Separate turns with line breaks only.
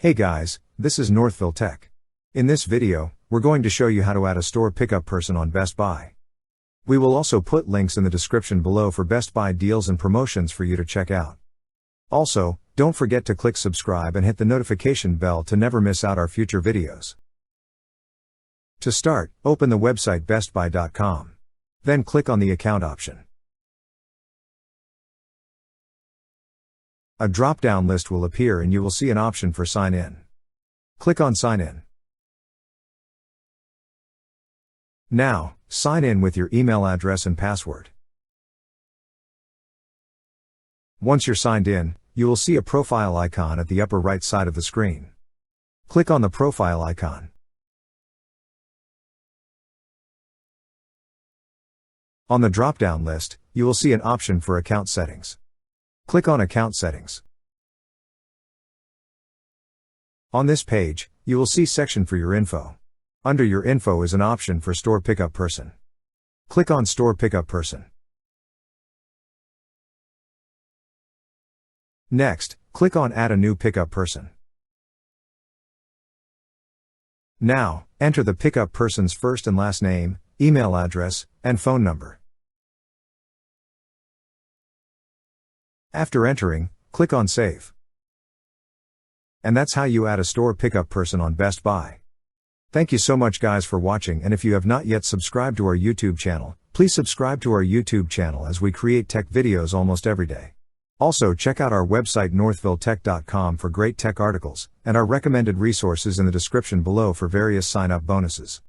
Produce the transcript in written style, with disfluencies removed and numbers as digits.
Hey guys, this is Northville Tech. In this video, we're going to show you how to add a store pickup person on Best Buy. We will also put links in the description below for Best Buy deals and promotions for you to check out. Also, don't forget to click subscribe and hit the notification bell to never miss out our future videos. To start, open the website bestbuy.com. Then click on the account option. A drop-down list will appear and you will see an option for Sign In. Click on Sign In. Now, sign in with your email address and password. Once you're signed in, you will see a profile icon at the upper right side of the screen. Click on the profile icon. On the drop-down list, you will see an option for Account Settings. Click on Account Settings. On this page, you will see section for your info. Under your info is an option for Store Pickup Person. Click on Store Pickup Person. Next, click on Add a new pickup person. Now, enter the pickup person's first and last name, email address, and phone number. After entering, click on Save. And that's how you add a store pickup person on Best Buy. Thank you so much guys for watching, and if you have not yet subscribed to our YouTube channel, please subscribe to our YouTube channel as we create tech videos almost every day. Also check out our website northvilletech.com for great tech articles, and our recommended resources in the description below for various sign-up bonuses.